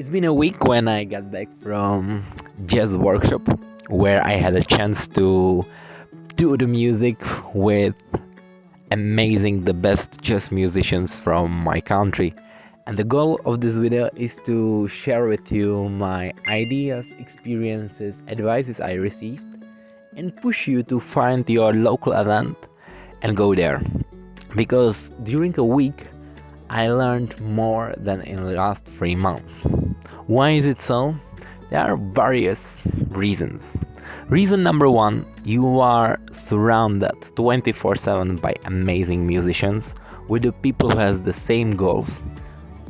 It's been a week when I got back from jazz workshop where I had a chance to do the music with the best jazz musicians from my country. And the goal of this video is to share with you my ideas, experiences, advices I received and push you to find your local event and go there. Because during a week I learned more than in the last 3 months. Why is it so? There are various reasons. Reason number one, you are surrounded 24/7 by amazing musicians with the people who has the same goals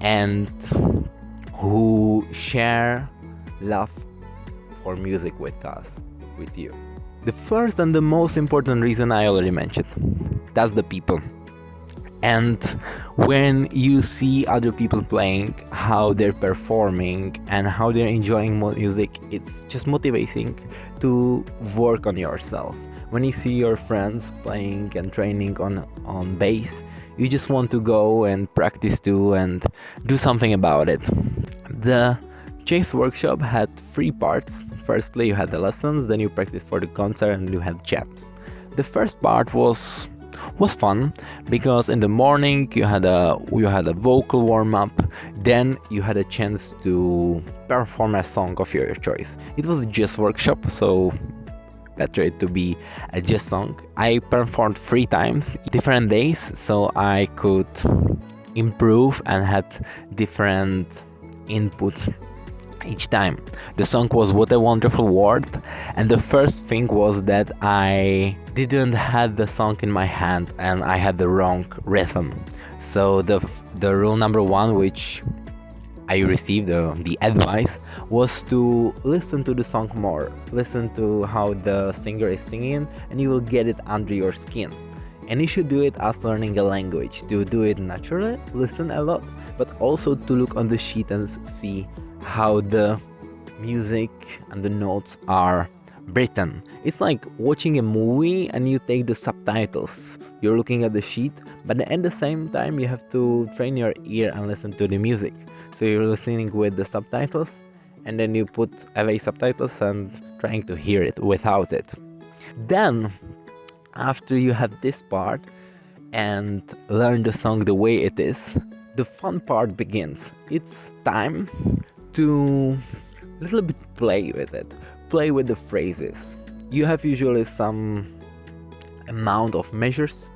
and who share love for music with you. The first and the most important reason I already mentioned, that's the people. And when you see other people playing, how they're performing and how they're enjoying music, it's just motivating to work on yourself. When you see your friends playing and training on bass, you just want to go and practice too and do something about it. The jazz workshop had 3 parts. Firstly, you had the lessons, then you practiced for the concert, and you had jams. The first part was fun because in the morning you had a vocal warm-up, then you had a chance to perform a song of your choice. It was a jazz workshop, so better it to be a jazz song. I performed 3 times, different days, so I could improve and had different inputs each time. The song was What a Wonderful World, and the first thing was that I didn't have the song in my hand and I had the wrong rhythm. So the rule number 1 which I received, the advice, was to listen to the song more, listen to how the singer is singing, and you will get it under your skin. And you should do it as learning a language, to do it naturally, listen a lot, but also to look on the sheet and see how the music and the notes are written. It's like watching a movie and you take the subtitles. You're looking at the sheet, but at the same time you have to train your ear and listen to the music. So you're listening with the subtitles and then you put away subtitles and trying to hear it without it. Then, after you have this part and learn the song the way it is, the fun part begins. It's time to a little bit play with it, play with the phrases. You have usually some amount of measures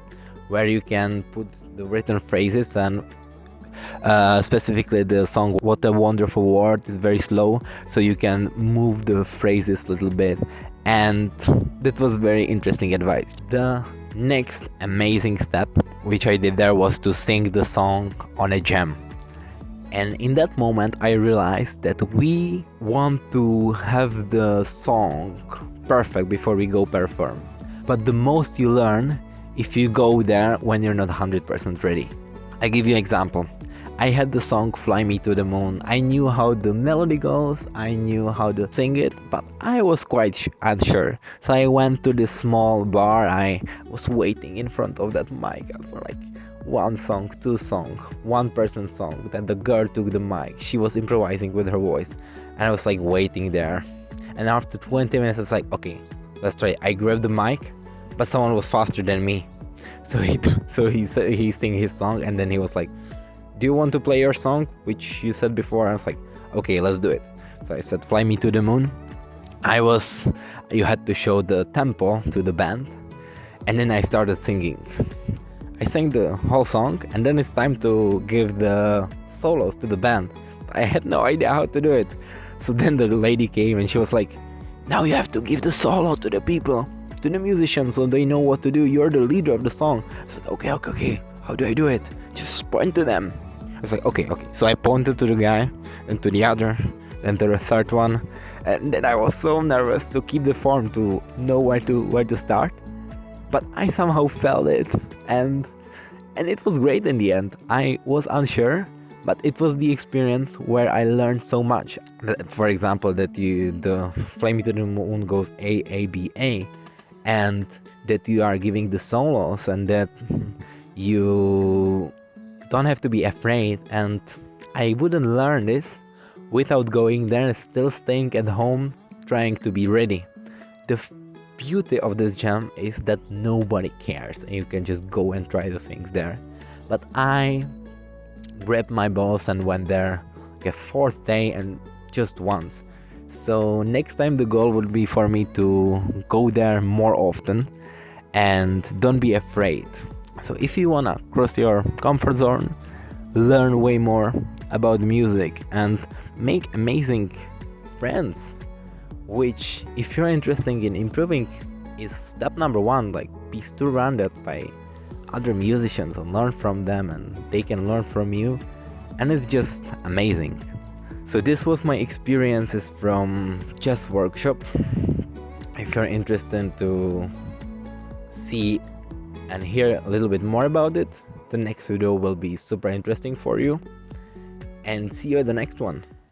where you can put the written phrases, and specifically the song What a Wonderful World is very slow, so you can move the phrases a little bit, and that was very interesting advice. The next amazing step which I did there was to sing the song on a jam. And in that moment I realized that we want to have the song perfect before we go perform. But the most you learn if you go there when you're not 100% ready. I give you an example. I had the song Fly Me to the Moon. I knew how the melody goes, I knew how to sing it, but I was quite unsure. So I went to this small bar, I was waiting in front of that mic for like 1 song, 2 song, 1 person song. Then the girl took the mic, she was improvising with her voice, and I was like waiting there. And after 20 minutes I was like, okay, let's try. I grabbed the mic, but someone was faster than me. So he sang his song, and then he was like, do you want to play your song which you said before? I was like, okay, let's do it. So I said Fly Me to the Moon. You had to show the tempo to the band, and then I started singing. I sang the whole song, and then it's time to give the solos to the band. I had no idea how to do it. So then the lady came and she was like, now you have to give the solo to the people, to the musicians, so they know what to do. You're the leader of the song. I said, okay, how do I do it? Just point to them. I was like, okay. So I pointed to the guy, then to the other, then to the third one, and then I was so nervous to keep the form, to know where to start. But I somehow felt it, and it was great in the end. I was unsure, but it was the experience where I learned so much. For example, that the Fly Me to the Moon goes A, A, B, A, and that you are giving the solos, and that you don't have to be afraid. And I wouldn't learn this without going there, still staying at home, trying to be ready. The beauty of this jam is that nobody cares and you can just go and try the things there. But I grabbed my balls and went there like a fourth day and just once. So next time the goal would be for me to go there more often and don't be afraid. So if you wanna cross your comfort zone, learn way more about music and make amazing friends, which if you're interested in improving is step number one. Like, be surrounded by other musicians and learn from them and they can learn from you, and it's just amazing. So this was my experiences from Jazz Workshop. If you're interested to see and hear a little bit more about it, the next video will be super interesting for you, and see you at the next one.